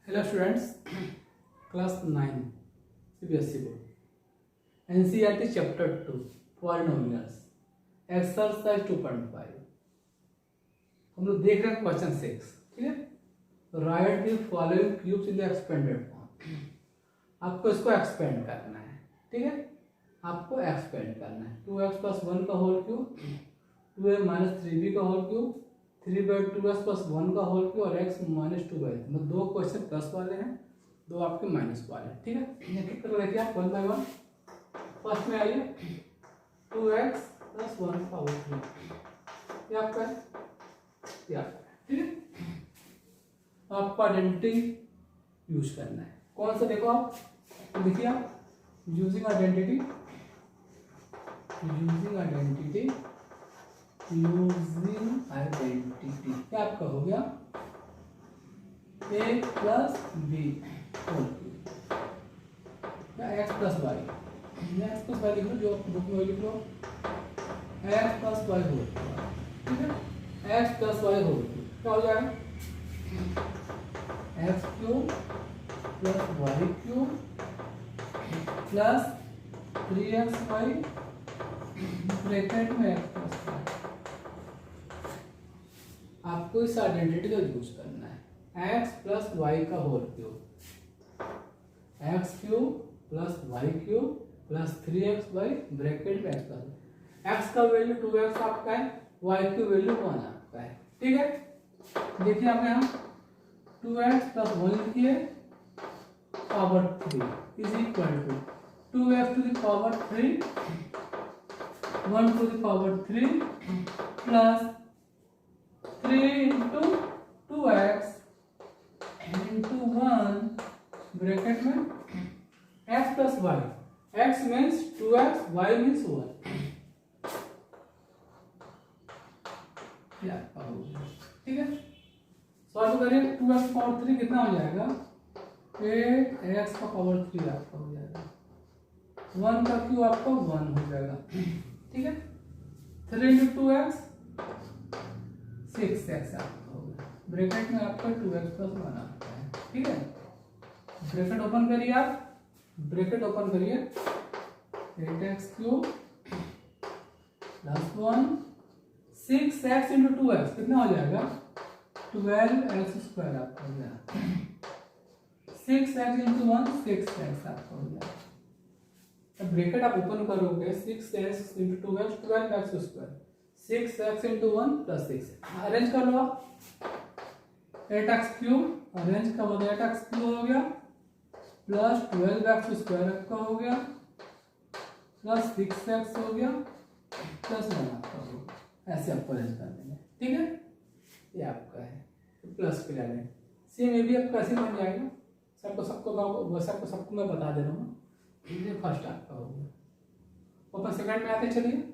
Hello students, class 9 CBSE board NCERT chapter 2 polynomials exercise 2.5 हम लोग देख रहे हैं क्वेश्चन 6। ठीक है, right the following cubes in the expanded form. आपको इसको एक्सपेंड करना है। ठीक है, आपको एक्सपेंड करना है 2x + 1 का होल क्यूब, 2a - 3b का होल क्यूब, 3/2x + 1 का होल क्यूब और x - 2/3। मतलब दो क्वेश्चन प्लस वाले हैं, दो आपके माइनस वाले हैं। ठीक है, एक एक करके देखिए आप 1 बाय 1। फर्स्ट में आइए 2x + 1 का होल क्यूब, ये आपका है, ये आपका है। ठीक है, आपको आइडेंटिटी यूज करना है। कौन सा देखो आप, देखिए आप यूजिंग आइडेंटिटी क्या आपका हो गया a + b होल क्यूब या x + y। x + y लिख लो, जो बुक में लिख लो x + y होल क्यूब। ठीक है, x + y होल क्यूब क्या हो जाएगा x³ + y³ + 3xy ब्रैकेट में x + y। आपको इस आइडेंटिटी का यूज करना है। x + y का whole cube, x³ + y³ + 3xy bracket में x का वैल्यू 2x आपका है, y की वैल्यू 1 आपका है। ठीक है, देखिए आप यहाँ 2x + 1 लिखिए power 3 = 2x to the power 3 1 to the power 3 plus 3 into 2x into 1 bracket में x plus y। x means 2x, y means 1। ठीक है, सॉल्व करें 2x की पावर 3 कितना हो जाएगा 8x का पावर 3 आपका हो जाएगा, 1 का क्यूब आपका 1 हो जाएगा। ठीक है, 3 into 2x 6x आपका होगा, ब्रैकेट में आपका 2x + 1 आता है। ठीक है, ब्रैकेट ओपन करिए, आप ब्रैकेट ओपन करिए 8x³ + 1 6x into 2x कितना हो जाएगा 12x² आपका हो जाएगा। 6x into 1 6x आपका हो जाएगा। ब्रैकेट आप ओपन करोगे 6x into 2x 12x², 6x into 1 + 6। Arrange कर लो आप 8x³ अरेंज का मतलब 8x³ हो गया प्लस 12x² आपका हो गया प्लस 6x हो गया प्लस 1 आपका हो गया। ऐसे आपको अरेंज कर देंगे। ठीक है, ये आपका है प्लस के लिए सेम, ये भी आपका ऐसे बन जाएगा। सबको मैं बता दे रहा हूँ। ये फर्स्ट आपका हो गया। ऊपर सेकंड में आते चलिए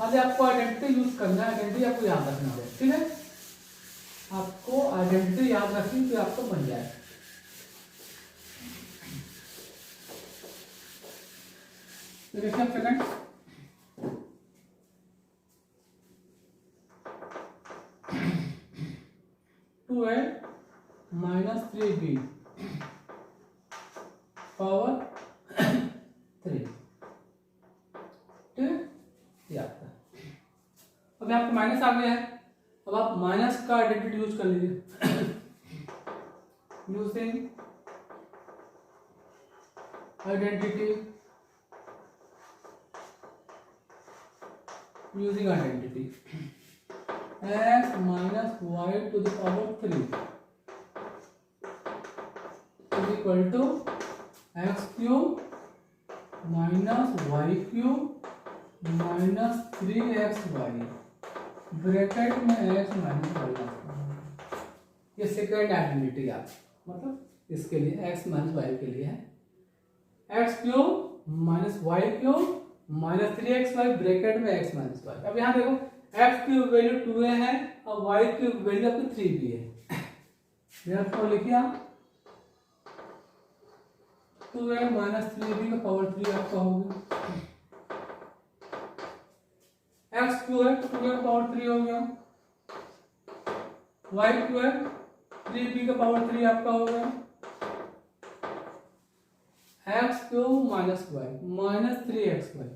अभी आपको आइडेंटिटी यूज करना है, आइडेंटिटी आपको याद रखना है। ठीक है, आपको आइडेंटिटी याद रखनी तो आपको बन जाए। तो देखिए आप सेकंड 2a - 3b पावर 3। ठीक है, ये आपका अभी आपको माइनस आ गया है। अब आप माइनस का आइडेंटिटी यूज कर लीजिए। Using identity x - y to the power 3 = x³ - y³ - 3xy bracket में x - y। ये सेकेंड आइडेंटिटी आप मतलब इसके लिए x - y के लिए है, x³ - y³ - 3xy ब्रैकेट में x - y। अब यहाँ देखो x³ वैल्यू 2a है और y³ वैल्यू आपकी 3b है। therefore लिखिए आप 2a - 3b का पावर 3 आपका होगा। एक्स क्यू है 2 का पावर 3 हो गया, वाई क्यू है 3b का पावर 3 आपका हो गया, x cube minus y minus 3xy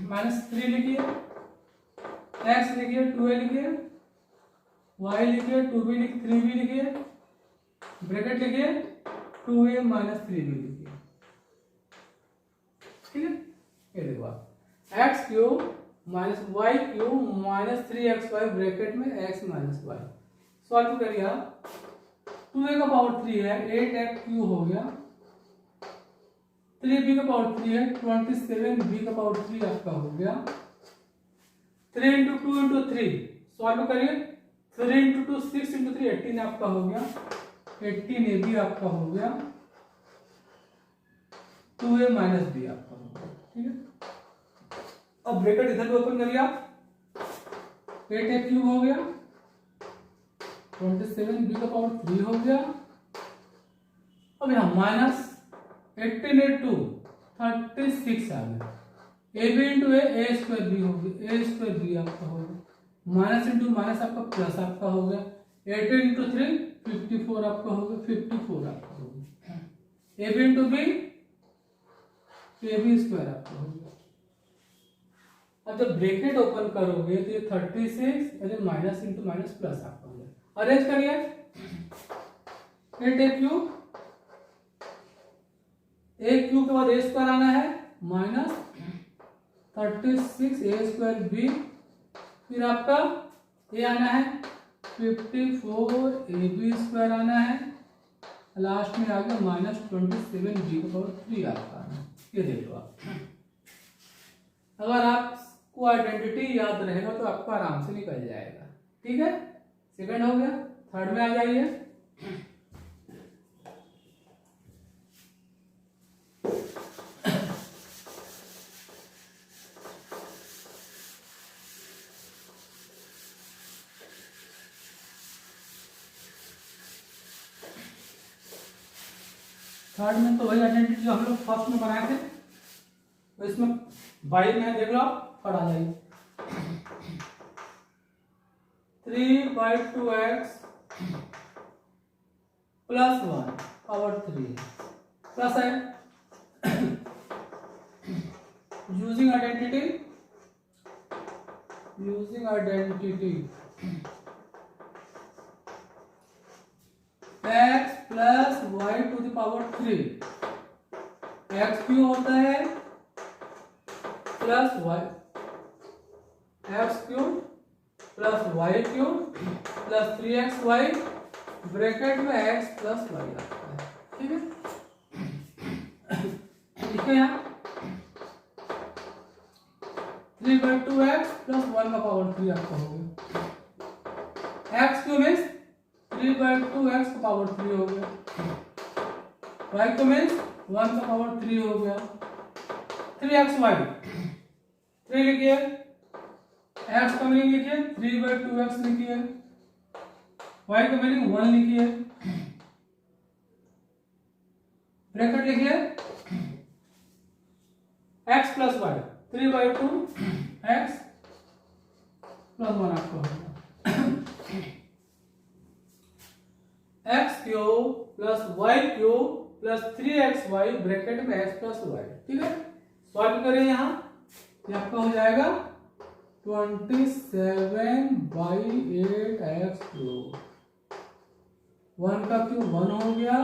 minus 3 लिखिए, एक्स लिखिए 2a लिखिए, वाई लिखिए 2b 3b लिखिए, ब्रैकेट लिखिए 2a माइनस 3b लिखिए। ठीक है, ये देखो आप x cube minus y cube minus 3xy bracket में x माइनस वाई। सॉल्व करिए आप, 2a का पावर 3 है 8x क्यू हो गया, 3b का पावर 3 है 27b का पावर 3 आपका हो गया, 3 इंटू 2 इंटू 3 सॉल्व करिए, 3 इंटू 2 6 इंटू 3 18 आपका हो गया, 18ab आपका हो गया, 2a माइनस b आपका हो गया। ठीक है, अब ब्रैकेट इधर भी ओपन करिए आप, 8a क्यूब हो गया, 27b का पावर 3 हो गया, अब यहाँ माइनस 18 इंटू 36 आ गया, ab इंटू ए स्क्वायर बी हो गया, ए स्क्वायर बी आपका हो गया, माइनस इंटू माइनस आपका प्लस आपका हो गया, 18 इंटू 3 54 आपका हो गया, 54 आपका हो गया, ab into b ab square आपका हो गया। अब जब ब्रैकेट ओपन करोगे तो ये 36 अरे माइनस इंटू माइनस प्लस आपका हो गया। अरेंज करिए, 8a क्यूब, a क्यूब के बाद a स्क्वायर आना है माइनस 36 a स्क्वायर b, फिर आपका ये आना है 54 ab स्क्वायर आना है, लास्ट में आ गया माइनस 27b का पावर 3 आपका आना है। ये देख लो आप, अगर आपको आइडेंटिटी याद रहेगा तो आपको आराम से निकल जाएगा। ठीक है, सेकंड हो गया, थर्ड में आ जाइए। थर्ड में तो वही आइडेंटिटी जो हम लोग फर्स्ट में बनाए थे, तो इसमें बाई में देख लो आप, पढ़ा जाइए 3/2x प्लस 1 पावर 3 प्लस है using identity x plus y to the power 3, x cube होता है plus y, x cube plus y cube plus 3xy bracket में x प्लस वाई आता है। ठीक है, लिखे यहाँ 3/2x प्लस 1 का पावर 3 आपका हो गया, एक्स क्यूब मीन्स 3/2x का पावर 3 हो गया, y क्यूब मीन्स 1 का पावर 3 हो गया, 3xy 3 लिखिए, x का मीनिंग लिखिए 3/2x लिखिए, y का मीनिंग 1 लिखिए, ब्रैकेट लिखिए x plus y 3/2x plus 1 आपको होगा, x cube plus y cube plus 3xy bracket में x प्लस y। ठीक है, सॉल्व करें यहाँ, ये आपका हो जाएगा 27/8x क्यूब, 1 का क्यूब 1 हो गया,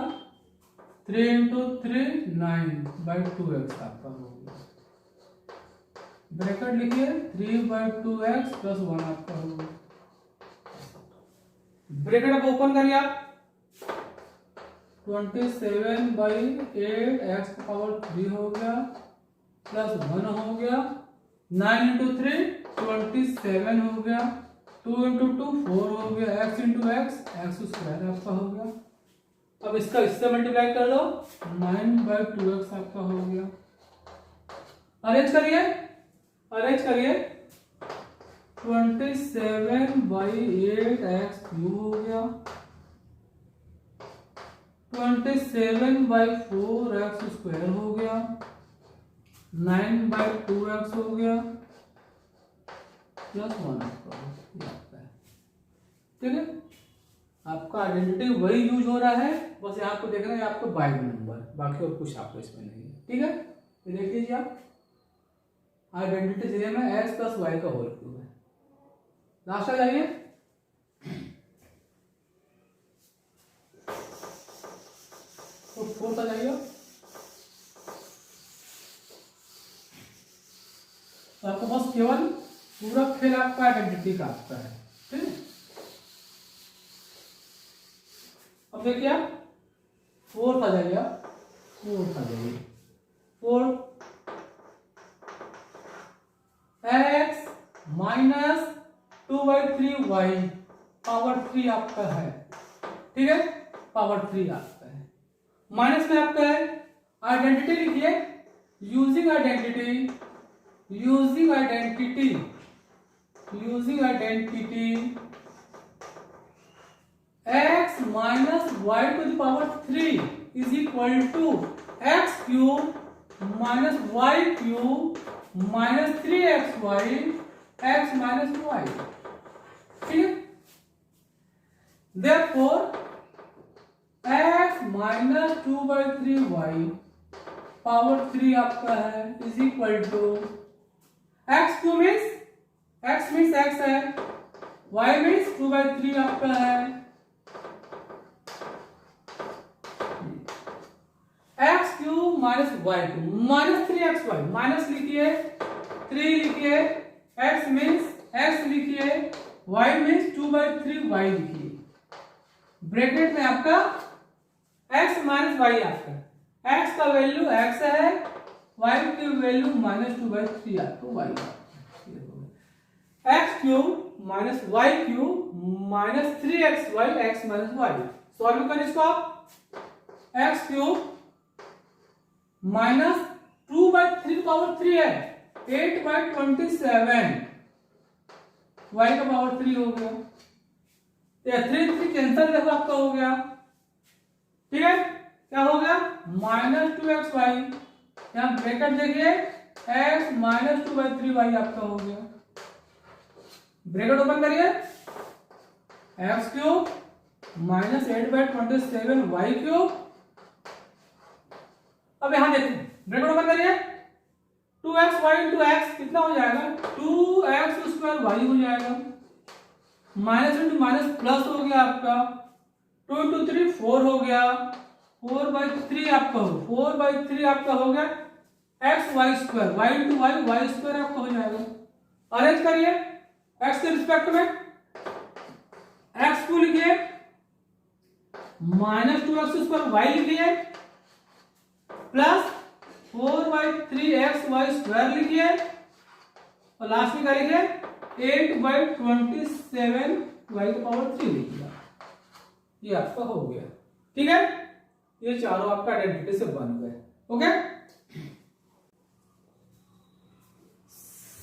3 इंटू 3 9/2x आपका हो गया, ब्रैकेट लिखिए 3/2x प्लस 1 आपका हो गया, ब्रैकेट आप ओपन करिए आप, 27/8x का पावर 3 हो गया प्लस 1 हो गया, 9 इंटू 3 27 हो गया, 2 इंटू 2 4 हो गया, x इंटू x स्क्वायर आपका हो गया। अब इसका इससे मल्टीप्लाई कर लो, 9/2x आपका हो गया। अरेंज करिए 27/8x क्यूब हो गया, 27/4x स्क्वायर हो गया, 9/2x हो गया, प्लस 1 स्क्वायर आपका है। ठीक है, आपका आइडेंटिटी वही यूज हो रहा है, बस यहाँ पे देख रहे हैं आपको बाइक नंबर, बाकी और कुछ आपको इसमें नहीं है। ठीक है, ये देख लीजिए आप, आइडेंटिटी सेम है, एक्स प्लस वाई का होल क्यूब है। लास्ट आ जाइए, तो फोर्थ आ जाइए, तो आपको बस केवल पूरा खेल आपका आइडेंटिटी का आपका है। ठीक है, अब देखिए आप फोर्थ आ जाइए, फोर्थ आ जाइए, fourth x minus 2/3y power 3 आपका है। ठीक है, पावर 3 आपका है, माइनस में आपका है आइडेंटिटी लिखिए, using identity, using identity, using identity x minus y to the power 3 is equal to x cube minus y cube minus 3xy x minus y. ठीक है, therefore x minus 2/3y power 3 आपका है is equal to x cube means x है, y means 2/3 आपका है, x cube minus y cube minus 3xy, minus लिखिए, 3 लिखिए, x means x लिखिए, y मीन्स 2/3y लिखिए, ब्रैकेट में आपका x माइनस वाई आपका, x का वैल्यू x है, y की वैल्यू माइनस 2/3 आपको y x cube minus y cube minus 3xy x minus y. Solve करें इसको आप, एक्स क्यूब माइनस 2/3 पावर 3 है 8/27 y का पावर 3 हो गया, 3 कैंसिल देखो आपका हो गया। ठीक है, क्या हो गया माइनस 2xy, यहां ब्रैकेट देखिए x माइनस 2/3y आपका हो गया, ब्रैकेट ओपन करिए, x cube minus 8/27 y cube. अब यहां देखिए ब्रैकेट ओपन करिए, 2xy इंटू एक्स कितना हो जाएगा 2x² हो जाएगा, माइनस इंटू माइनस प्लस हो गया आपका, 2 इंटू 3 4 हो गया, 4/3 आपका हो, 4/3 आपका हो गया xy², y इंटू y² आपका हो जाएगा। अरेंज करिए x के रिस्पेक्ट में, x को लिखिए माइनस 2x² y लिखिए प्लस 4/3xy² लिखिए और लास्ट में क्या लिखिए 8/27 y का पावर 3 लिखिए, ये आपका हो गया। ठीक है, ये चारों आपका आइडेंटिटी से बन गए। ओके,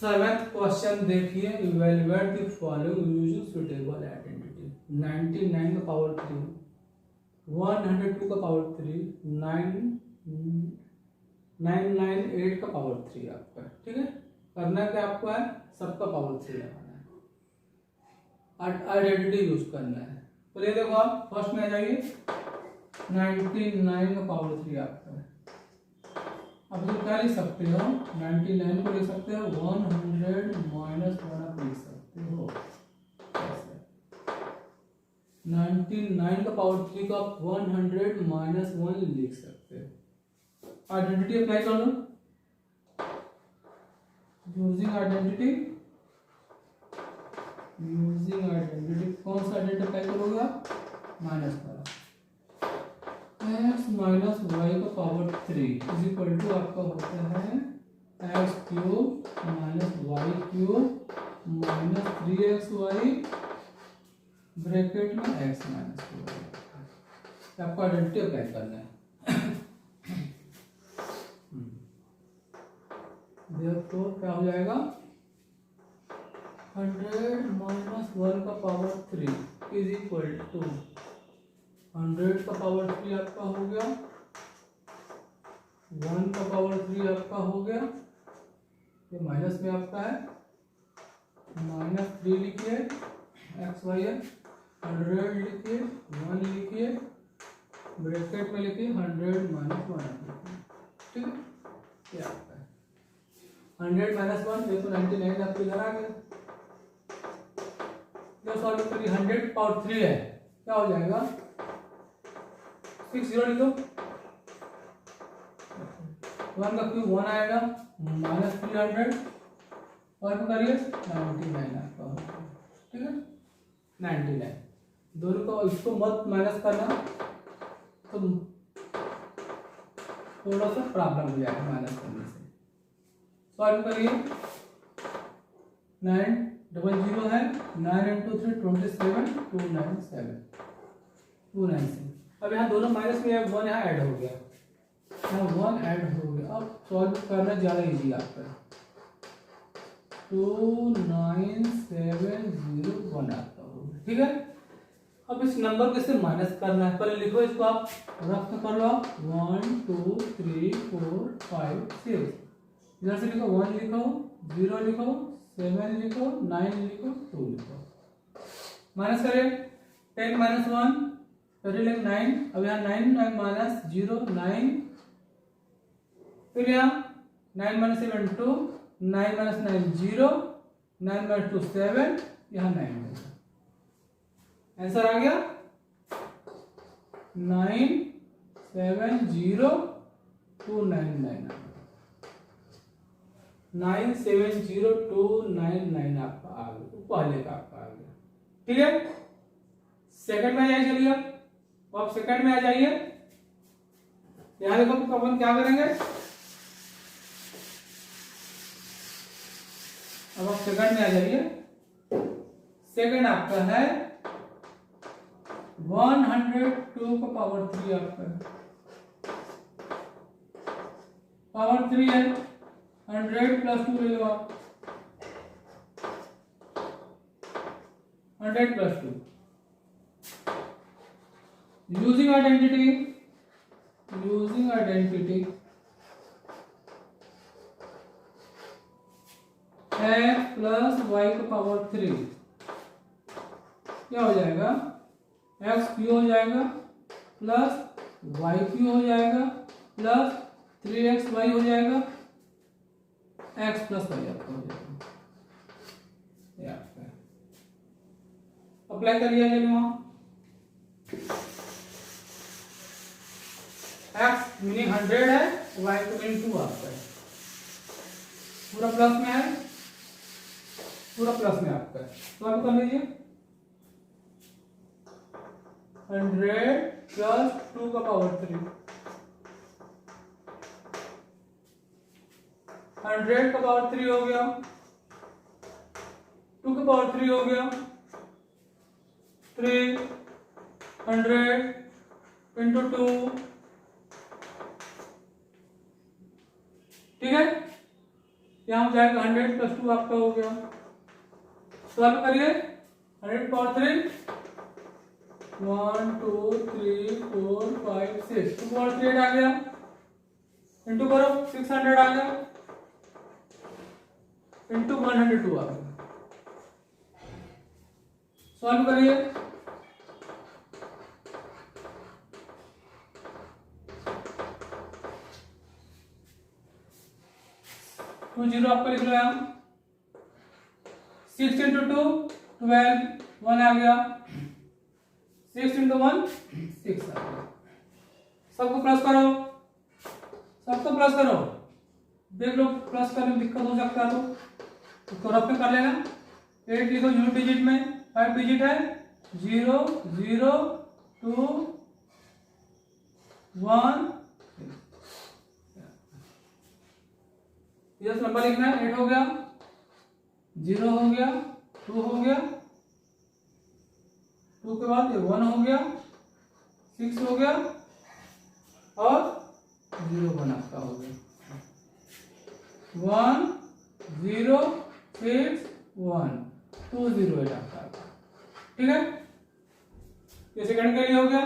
7th क्वेश्चन देखिए, evaluate the following using suitable identity. 99 का पावर 3, 102 का पावर 3, 998 का पावर 3 आपका। ठीक है, करना क्या आपको है, सबका पावर 3 लगाना है, आइडेंटिटी यूज करना है। तो ये देखो आप फर्स्ट में आ जाइए, 99 का पावर 3 आपका है। अब तो क्या लिख सकते हो, 99 को लिख सकते हो 100 माइनस 1 आप लिख सकते हो, 99 का पावर 3 को आप 100 माइनस 1 लिख सकते हो। आइडेंटिटी अप्लाई कर लो, यूजिंग आइडेंटिटी, यूजिंग आइडेंटिटी कौन सा आइडेंटिटी अप्लाई करोगे आप, माइनस वाला, x माइनस वाई का पावर 3 इज इक्वल टू आपका होता है x cube minus y cube minus 3xy bracket में x माइनस 2 आपको आइडेंटिटी अप्लाई करना है। therefore क्या हो जाएगा 100 माइनस 1 का पावर 3 इज इक्वल टू 100 का पावर 3 आपका हो गया, 1 का पावर 3 आपका हो गया, ये माइनस में आपका है -3 लिखिए, एक्स वाई है, 100 लिखिए, 1 लिखिए, ब्रैकेट में लिखिए 100 - 1, ठीक है। ये आपका है 100 - 1, ये तो 99 आपके इधर आ गया। जब सॉल्व करिए 100 पावर 3 है, क्या हो जाएगा, 6 0 लिखो, 1 का क्यूब 1 आएगा, -300 और करिए 99 आपका, ठीक है 99। दोनों को इसको मत माइनस करना, तो थोड़ा सा प्रॉब्लम हो जाएगा माइनस करने से। सॉल्व करिए, 9 डबल 0 है, 9 × 3 27, 297। अब यहाँ दोनों माइनस में 1 यहाँ ऐड हो गया, यहाँ 1 ऐड हो गया। अब सॉल्व करना ज़्यादा इजी आपका, 29701 आपका होगा, ठीक है। अब इस नंबर को इससे माइनस करना है, पहले लिखो इसको, आप रफ कर लो, 1 2 3 4 5 6, इधर से लिखो 1 लिखो, 0 लिखो, 7 लिखो, 9 लिखो, 2 लिखो, माइनस करें 10 - 1, पहले लिख 9, अब यहाँ 9 -0 9, फिर यहाँ 9 - 7 2, 9 - 9 0, 9 - 2 7, यहाँ 9 होगा। आंसर आ गया 970299, 970299 आपका आ गया, पहले का आपका आ गया, ठीक है। सेकंड में आ जाइए, चलिए अब आप सेकंड में आ जाइए। यहां देखो तो अपन क्या करेंगे, अब आप सेकंड में आ जाइए। सेकंड आपका है 102 का पावर 3 आपका पावर 3 है, 100 + 2 ले लो आप, 100 + 2, यूजिंग आइडेंटिटी x + y का पावर 3, क्या हो जाएगा, x क्यू हो जाएगा प्लस y क्यू हो जाएगा प्लस 3xy हो जाएगा, x + y आपका हो जाएगा, ये आपका अप्लाई करिए वहां। x मीनिंग 100 है, y का मीनिंग 2 आपका है, पूरा प्लस में है, पूरा प्लस में आपका है, तो आप कर लीजिए 100 + 2 का पावर 3, 100 का पावर 3 हो गया, 2 का पावर 3 हो गया, 300 × 2, ठीक है। यहां हो जाएगा 100 + 2 आपका हो गया। सॉल्व करिए 100 × 3, 1 2 3 4 5 6, 2 पावर 3 आ गया, इंटू करो 600 आ गया, इंटू 102 आ गया। सॉल्व करिए, टू 0 आपका लिख लो यहाँ, 6 × 2 12, 1 आ गया, 6 × 1 6 आ गया। सबको प्लस करो, देख लो प्लस करने में दिक्कत हो सकता है तो रफ में कर लेना। 8 लिखो यूनिट डिजिट में, 5 डिजिट है, 0 0 2 1, ये नंबर लिखना है। 8 हो गया, 0 हो गया, 2 हो गया, 2 के बाद 1 हो गया, 6 हो गया और 0 1 आपका हो गया, 1 0 6 1 2 0 8 आपका, ठीक है। ये सेकंड के लिए हो गया,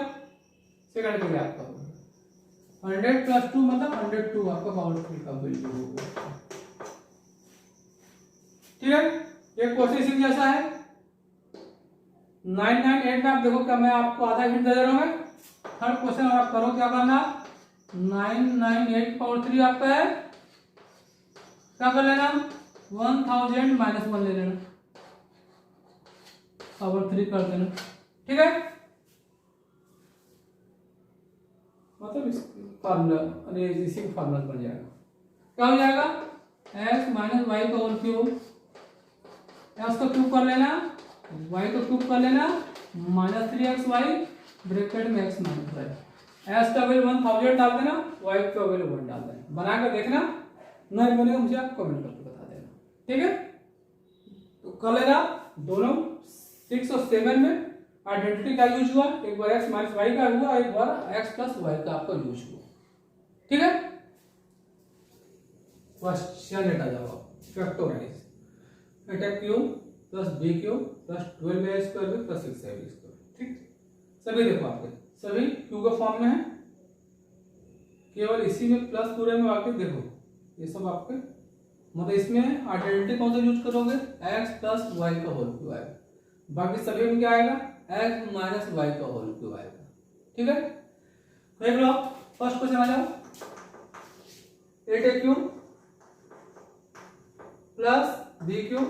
सेकंड के लिए आपका हो गया 100 + 2 मतलब 102 आपका पावर 3 का वैल्यू हो गया, ठीक है। एक क्वेश्चन इसी जैसा है 998 में। आप देखो क्या मैं आपको आधा हिंट दे रहा हूं। मैं थर्ड क्वेश्चन और आप करो क्या करना 998 पावर 3 आपका है, क्या कर लेना 1000 माइनस 1 ले लेना, पावर 3 कर देना, ठीक है। मतलब इस फार्मूला इसी का फार्मूला बन जाएगा, क्या हो जाएगा x माइनस वाई का होल क्यूब, एक्स को क्यूब कर लेना y को क्यूब कर लेना माइनस 3xy ब्रैकेट में x माइनस वाई, x का वैल्यू 1000 डाल देना, y का वैल्यू 1 डाल देना, बना कर देखना, नहीं बनेगा मुझे आप कमेंट करके बता देना, ठीक है। तो कर लेना दोनों 6 और 7 में आइडेंटिटी का यूज हुआ, एक बार x माइनस वाई का हुआ, एक बार x प्लस वाई का आपका यूज हुआ, ठीक है। क्वेश्चन लेटा जाओ factorise eight a cube plus b cube plus 12a square plus 6ab square, ठीक। सभी देखो आपके सभी क्यू के फॉर्म में है, केवल इसी में प्लस पूरे में बाकी देखो ये सब आपके मतलब इसमें आइडेंटिटी कौन सा यूज करोगे x प्लस वाई का होल क्यूब आएगा, बाकी सभी में क्या आएगा x माइनस वाई का होल क्यूब आएगा, ठीक है। देख लो फर्स्ट क्वेश्चन आ जाओ 8a cube plus b cube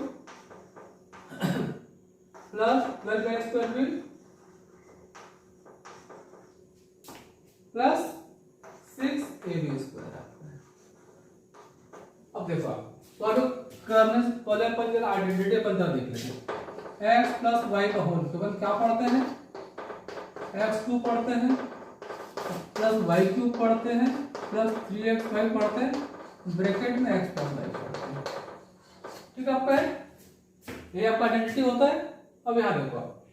plus 12a square b plus 6ab square. अब देखो आप तो करने से पहले अपन जरा आइडेंटिटी अपन जरा देख लेते हैं, x प्लस वाई का होल क्यूब क्या पढ़ते हैं x क्यूब पढ़ते हैं प्लस वाई क्यूब पढ़ते हैं प्लस 3xy पढ़ते हैं ब्रैकेट में x प्लस वाई पढ़ते हैं, ठीक है। आपका है ये आपका आइडेंटिटी होता है। अब यहाँ देखो आप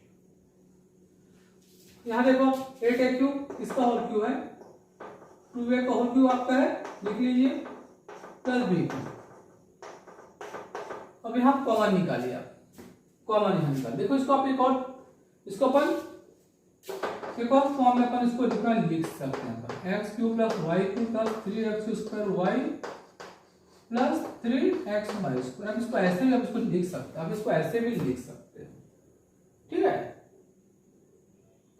यहाँ देखो 8a क्यूब इसका होल क्यूब है, 2a का होल क्यूब आपका है लिख लीजिए प्लस b क्यूब। अब यहाँ कॉमन निकालिए आप, कॉमन यहाँ निकाल देखो इसको आप एक और इसको अपन एक और फॉर्म में अपन इसको लिख सकते हैं x cube plus y cube plus 3x square y plus 3x y square. अब इसको ऐसे भी आप इसको लिख सकते हैं, अब इसको ऐसे भी लिख सकते हैं, ठीक है।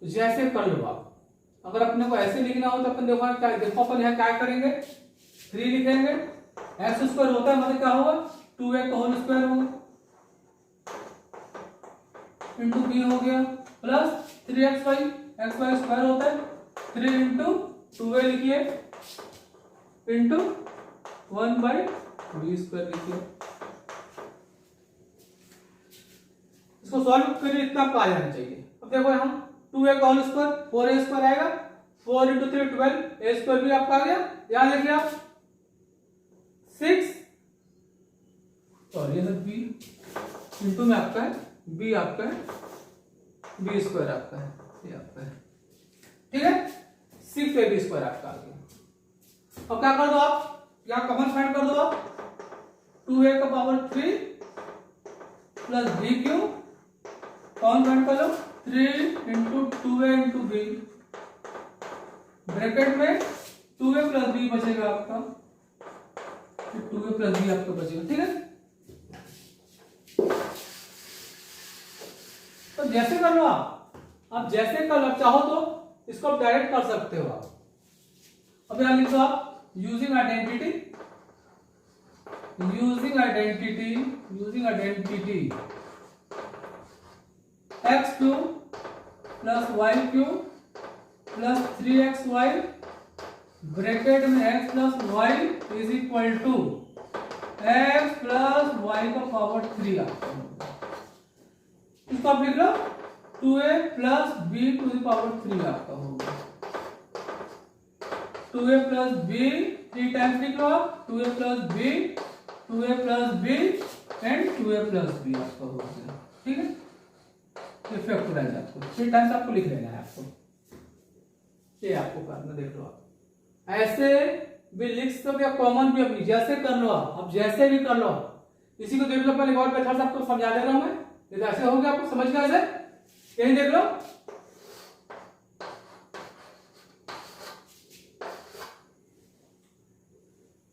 तो जैसे कर लो आप, अगर अपने को ऐसे लिखना हो तो अपन देखो क्या देखो अपन यहाँ क्या करेंगे 3 लिखेंगे, एक्स स्क्वायर होता है मतलब क्या होगा 2a का होल स्क्वायर होगा इंटू बी हो गया प्लस 3xy xy स्क्वायर होता है 3 इंटू 2a लिखिए इंटू 1/b स्क्वायर लिखिए। इसको सॉल्व करिए इतना आपको आ जाना चाहिए। अब देखो हम 2a का होल स्क्वायर 4a स्क्वायर आएगा 4 इंटू 3 12 a स्क्वायर भी आपका आ गया। यहां देखिए आप 6 और ये सब b इंटू में आपका है b आपका है b स्क्वायर आपका है ये आपका है, ठीक है। 6ab स्क्वायर आपका आ गया। अब क्या कर दो आप यहाँ कॉमन फाइंड कर दो आप 2a का power 3 plus b cube common find कर लो 3 into 2a into b bracket में 2a प्लस b बचेगा आपका 2a प्लस b आपका बचेगा, ठीक है। तो जैसे कर लो आप जैसे कर लो चाहो तो इसको आप डायरेक्ट कर सकते हो आप। अब यहां लिखो आप using identity x cube plus y cube plus 3xy bracket में x plus y is equal to x plus y का पावर 3 आपका इसको आप लिख लो 2a plus b to the power 3 आपका होगा 2a प्लस b 3 टाइम्स लिख लो आप 2a plus b and 2a plus b आपका हो गया, ठीक है। ये फैक्टराइज आपको 3 टाइम्स आपको लिख लेना है आपको, ये आपको करना देख लो आप ऐसे भी लिख सकते हो कॉमन भी अपनी जैसे कर लो आप, अब जैसे भी कर लो इसी को देख लो पहले और मेथड से आपको समझा दे रहा हूं मैं, ये ऐसे हो गया आपको समझ गया ऐसे यही देख लो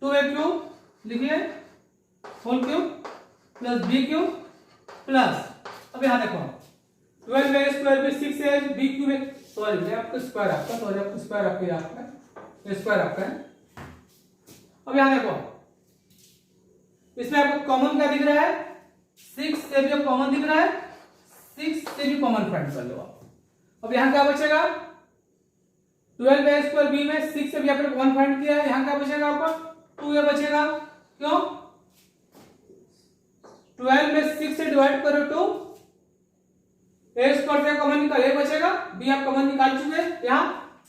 2a क्यूब लिखिए whole cube plus b cube plus, अब यहाँ देखो 12a स्क्वायर में 6a b क्यूब है, सॉरी आपका स्क्वायर आपका स्क्वायर आपका है। अब यहाँ देखो इसमें आपको कॉमन क्या दिख रहा है, 6 से भी कॉमन दिख रहा है, 6 से भी कॉमन फाइंड कर लो आप। अब यहाँ क्या बचेगा, 12a स्क्वायर b में 6 से भी आपने कॉमन फाइंड किया है, यहाँ क्या बचेगा आपका 2a बचेगा। क्यों, 12 में 6 से डिवाइड करो तो a स्क्वायर से कॉमन निकाल, a बचेगा, b आप कॉमन निकाल चुके हैं, यहाँ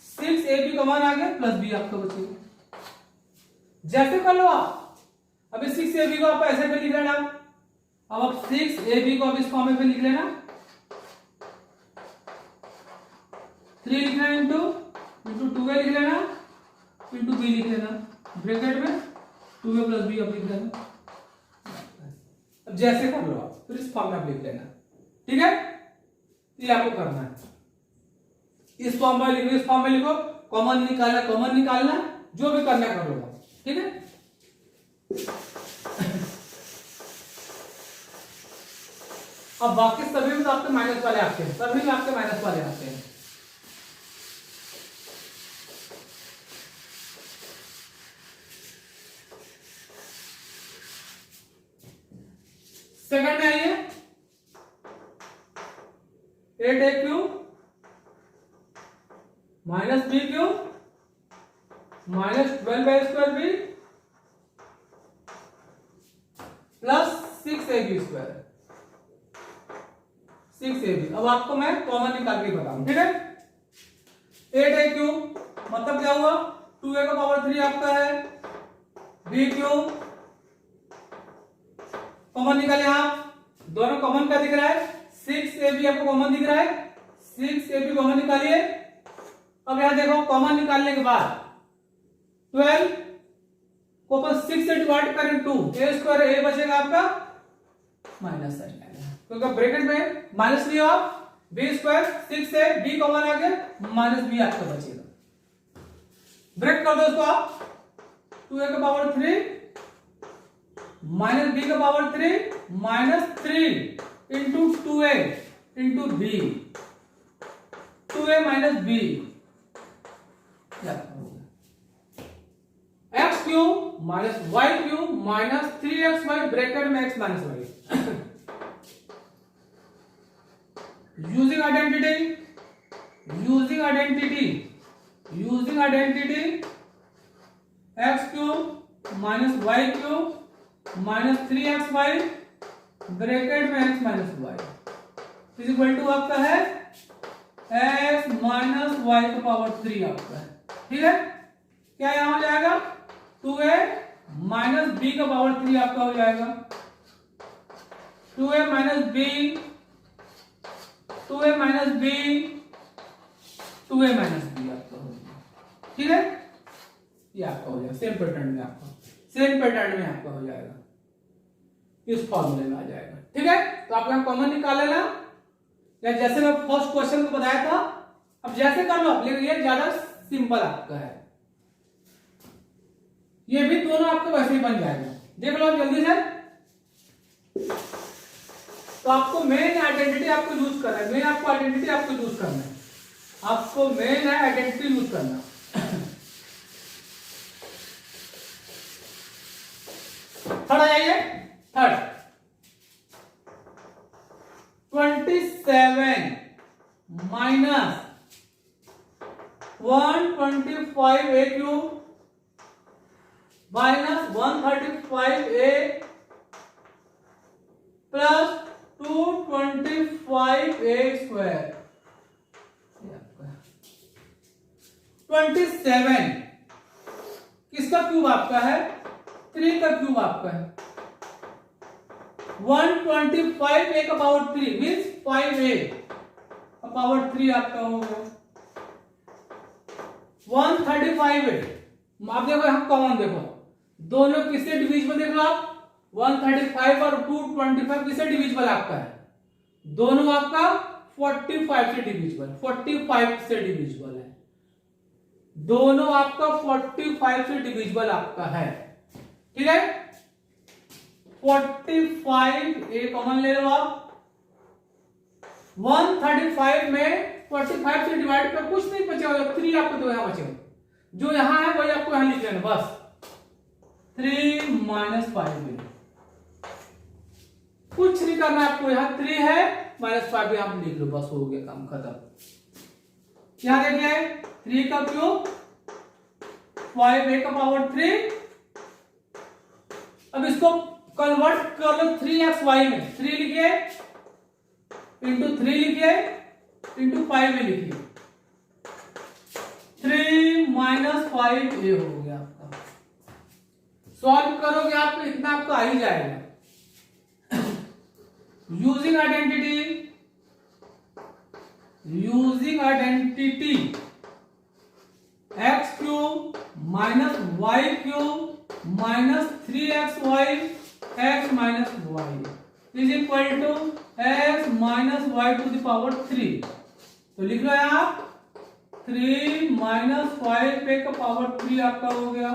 6a भी कॉमन आ गया प्लस b आपका बचेगा। जैसे कर लो आप, अभी 6ab को आप ऐसे पे लिख लेना, अब आप 6ab को अब इस फॉर्म में लिख लेना, 3 लिखना इंटू 2a लिख लेना इंटू b लिख लेना, ब्रैकेट में 2a प्लस b आप लिख लेना। अब जैसे कर लो आप, फिर इस फॉर्म में आप लिख लेना, ठीक है, ये आपको करना है। इस फॉर्म में लिखो, इस फॉर्म में लिखो, कॉमन निकालना, जो भी करना कर लो, ठीक है। अब बाकी सभी में तो आपके माइनस वाले आते हैं, सभी में आपके माइनस वाले आते हैं। सेकंड में आइए, 8a cube minus b cube minus 12a square b plus 6ab square, 6ab। अब आपको मैं कॉमन निकाल के बताऊं, ठीक है। 8a क्यूब मतलब क्या हुआ, 2a का पावर 3 आपका है, b क्यूब कॉमन निकाले आप, दोनों कॉमन क्या दिख रहा है, 6ab आपको कॉमन दिख रहा है, 6ab कॉमन निकालिए। अब यहां देखो कॉमन निकालने के बाद 12 को अपन 6 से डिवाइड करें 2, a स्क्वायर a बचेगा आपका माइनस साइन, क्योंकि ब्रैकेट में माइनस लियो आप, b स्क्वायर 6 से b कॉमन आ गया, माइनस b आपका बचेगा। ब्रेक कर दो इसको आप, 2a का पावर 3 माइनस b का power 3 minus 3 into 2a into b, 2a minus b, x cube minus y cube minus 3xy bracket में x minus y. Using identity x cube minus y cube minus 3xy bracket में x minus y is equal to आपका है x minus y का power 3 आपका है, ठीक है। क्या यहां हो जाएगा, 2a माइनस b का पावर 3 आपका हो जाएगा, 2a minus b 2a minus b 2a minus b आपका हो जाएगा, ठीक है। ये आपका हो जाएगा सेम पैटर्न में आपका हो जाएगा, इस फॉर्मूले में आ जाएगा, ठीक है। तो आप यहां कॉमन निकाल लेना, या जैसे मैं फर्स्ट क्वेश्चन को बताया था, अब जैसे कर लो आप, लेकिन ये ज्यादा सिंपल आपका है, ये भी दोनों आपको वैसे ही बन जाएगा, देख लो आप जल्दी से। तो आपको मेन आइडेंटिटी आपको यूज करना है, आपको मेन आइडेंटिटी यूज करना। थर्ड आ जाइए, third 27 minus 125a cube minus 135a plus 225a square. 27 किसका क्यूब आपका है, 3 का क्यूब आपका है, 125a का पावर 3 मीन्स 5a का पावर 3 आपका हो गया, 135a। आप देखो यहां कॉमन देखो, दोनों किससे डिविजिबल देख लो आप, 135 और 225 किससे डिविजिबल आपका है, दोनों आपका 45 से डिविजिबल है, दोनों आपका 45 से डिविजिबल आपका है, ठीक है। 45 ए कॉमन ले लो आप, 135 में 45 से डिवाइड कर कुछ नहीं बचेगा, 3 आपको तो यहाँ बचेगा, जो यहाँ है वही आपको यहाँ लिख लेना बस, 3 - 5 में कुछ नहीं करना आपको, यहाँ 3 है -5 आप लिख लो, बस हो गया काम खत्म। यहाँ देखिए 3 का क्यूब 5a का पावर 3, अब इसको कन्वर्ट कर लो 3xy में, 3 लिखिए इंटू 3 लिखिए इंटू 5 में लिखिए, 3 - 5a हो गया आपका। सॉल्व करोगे आप इतना आपका आ ही जाएगा। Using identity x cube minus y cube minus 3xy x minus y is equal to x minus y to the power 3। तो लिख लो यहाँ 3 - 5a का पावर 3 आपका हो गया,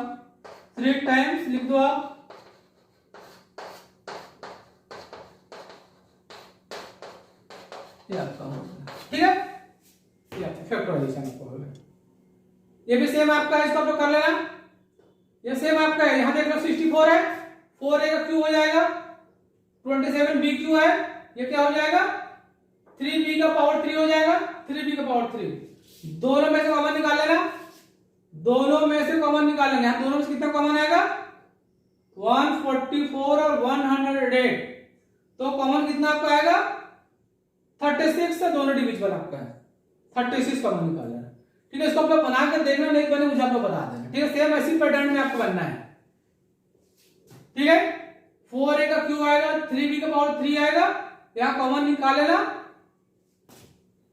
3 टाइम्स लिख दो आप, ये आपका हो गया, ठीक है, ये आपका फैक्टराइजेशन आपका हो गया। ये भी सेम आपका है, इसको आप लोग कर लेना, ये सेम आपका है, यहाँ देख लो 64 है, 4a का क्यूब हो जाएगा, 27b क्यूब है, ये क्या हो जाएगा 3b का पावर 3 हो जाएगा, 3b का पावर 3, दोनों में से कॉमन निकाल लेना, दोनों में से कॉमन निकाल लेना, यहाँ दोनों में से कितना कॉमन आएगा 144 और 108, तो कॉमन कितना आपको आएगा 36 से दोनों डिविजिबल आपका है, 36 कॉमन निकाल लेना, ठीक है। इसको आप लोग बना कर देखना, नहीं बने मुझे आप लोग बता देना, ठीक है, सेम ऐसी पैटर्न में आपको बनना है, ठीक है। 4a का क्यूब आएगा, 3b का पावर 3 आएगा, यहाँ कॉमन निकाल लेना,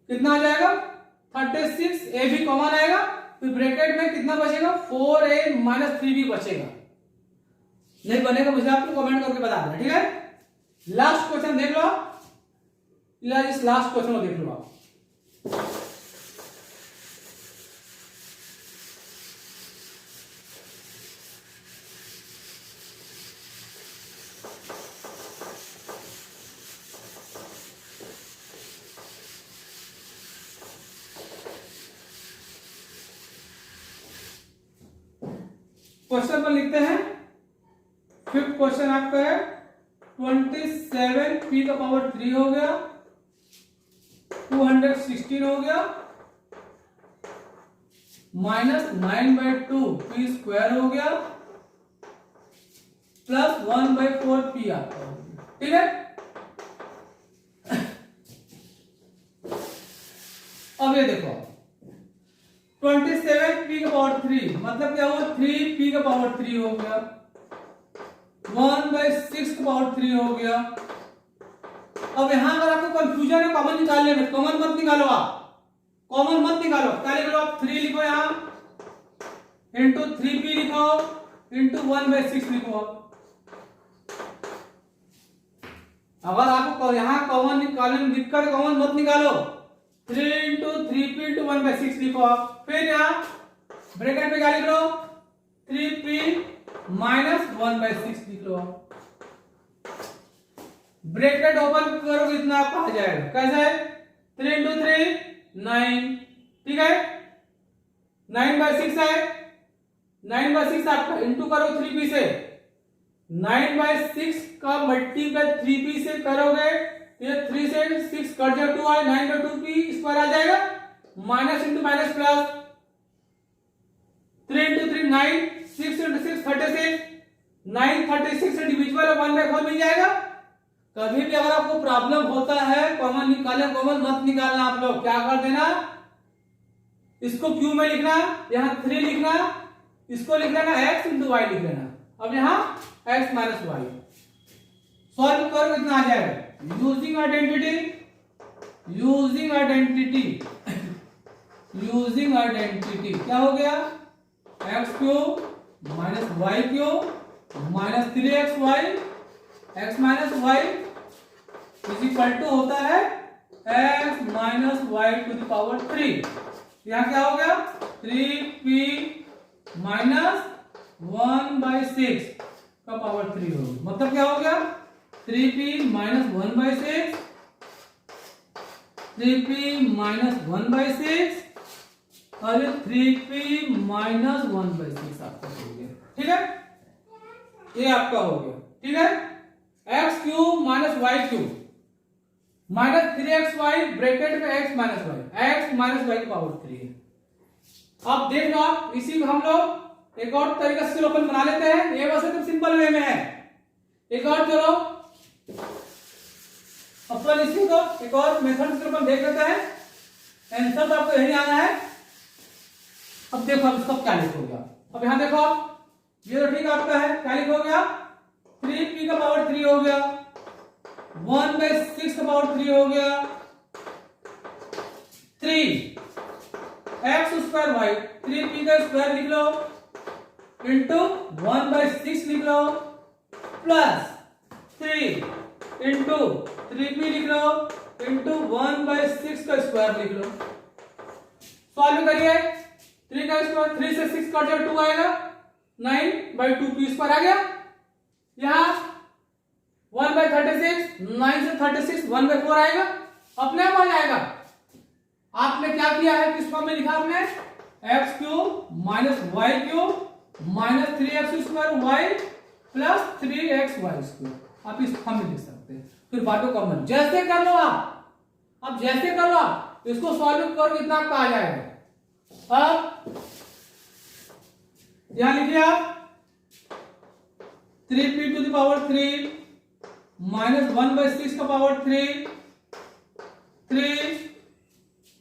कितना आ जाएगा 36, a भी कॉमन आएगा, फिर ब्रैकेट में कितना बचेगा 4a - 3b बचेगा, नहीं बनेगा मुझे आप लोग कमेंट करके बता देना, ठीक है। लास्ट क्वेश्चन देख लो आप, इस लास्ट क्वेश्चन को देख लो आप, क्वेश्चन पर लिखते हैं, 5th क्वेश्चन आपका है 27p का पावर 3 हो गया, 216 हो गया, -9/2 p स्क्वायर हो गया, प्लस 1/4 p आपका हो गया, ठीक है। अब ये देखो 27p का पावर 3 मतलब क्या हुआ 3p का पावर 3 हो गया, 1/6 का पावर 3 हो गया। अब यहां अगर आपको कंफ्यूजन है कॉमन निकालने में, कॉमन मत निकालो आप, कॉमन मत निकालो, क्या लिख लो आप 3 लिखो यहां इंटू 3p लिखो इंटू 1/6 लिखो आप। अगर आपको यहां कॉमन निकालने में दिक्कत, कॉमन मत निकालो, 3 इंटू 3p इंटू 1/6 लिखो आप, फिर यहाँ ब्रैकेट में क्या लिख लो 3p माइनस 1/6 लिख लो आप, ब्रैकेट ओपन करो कितना आपका आ जाएगा, कैसे 3 इंटू 3 9, ठीक है, 9/6 है, 9/6 आपका इंटू करो 3p से, 9/6 का मल्टीप्लाई 3p से करोगे, ये 3 से 6 कट जाए 2 आए, 9/2p स्क्वायर आ जाएगा, minus into minus plus, 3 into 3 9, 6 into 6 36, 9 36 से डिविजिबल 1/4 मिल जाएगा। कभी भी अगर आपको प्रॉब्लम होता है कॉमन निकाले, कॉमन मत निकालना, आप लोग क्या कर देना, इसको क्यू में लिखना, यहाँ 3 लिखना, इसको लिख लेना x इंटू वाई लिख लेना, अब यहाँ x माइनस वाई, सॉल्व करो कितना आ जाएगा, यूजिंग आइडेंटिटी क्या हो गया x cube minus y cube minus 3xy x minus y is equal to होता है x minus y to the power 3। यहाँ क्या हो गया 3p माइनस 1/6 का पावर 3 हो गया, मतलब क्या हो गया 3p माइनस 1/6 3p माइनस 1/6 और 3p माइनस 1/6 आपका हो गया। ठीक है, ये आपका हो गया। ठीक है, x cube minus y cube minus 3xy bracket में x minus y, x minus y की पावर 3 है। अब देख लो आप, इसी में हम लोग एक और तरीका से अपन बना लेते हैं। ये वैसे तो सिंपल वे में है, एक और चलो अपन इसी को एक और मेथड से अपन देख लेते हैं। आंसर तो आपको यही आना है। अब देखो अब इसका क्या लिखोगे आप। अब यहां देखो आप, ये तो ठीक आपका है, क्या लिखोगे आप, 3p का पावर 3 हो गया, 1/6 का पावर 3 हो गया, 3x² y, 3p का स्क्वायर लिख लो इंटू 1/6 लिख लो प्लस 3 इंटू 3p लिख लो इंटू 1/6 का स्क्वायर लिख लो। सॉल्व करिए, 3 का स्क्वायर 3 से 6 कट जाए 2 आएगा, 9/2p स्क्वायर आ गया। यहां 1/36, 9 से 36 1/4 आएगा, अपने आप आ जाएगा। आपने क्या किया है, किस फॉर्म में लिखा आपने, x cube minus y cube minus 3x² y plus 3xy square, आप इस फॉर्म में लिख सकते हैं। फिर बातों कॉमन जैसे कर लो आप, अब जैसे कर लो आप, इसको सॉल्व करो कितना आपका आ जाएगा। अब यहां लिखिए आप 3p to the power 3 minus 1/6 का पावर 3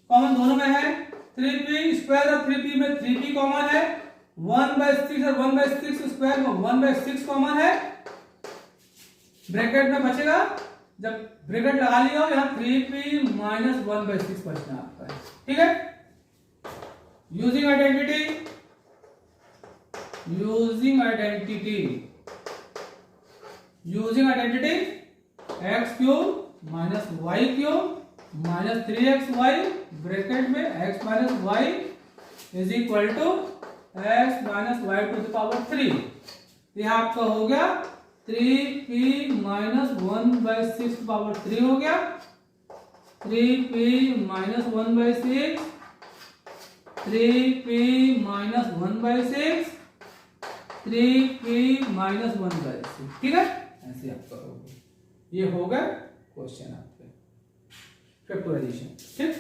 कॉमन दोनों में है, 3p स्क्वायर और 3p में 3p कॉमन है, 1/6 और 1/6 स्क्वायर में 1/6 कॉमन है, ब्रैकेट में बचेगा, जब ब्रैकेट लगा लिया यहाँ 3p माइनस 1/6 बचना आपका है। ठीक है, using identity x cube minus y cube minus 3xy bracket में x minus y is equal to x minus y to the power 3। यह आपका हो गया 3p माइनस 1/6 पावर 3 हो गया, 3p minus 1/6, 3p minus 1/6, 3p minus 1/6। ठीक है, ऐसे आपका हो गया। ये हो गया क्वेश्चन आपके फैक्टराइजेशन। ठीक।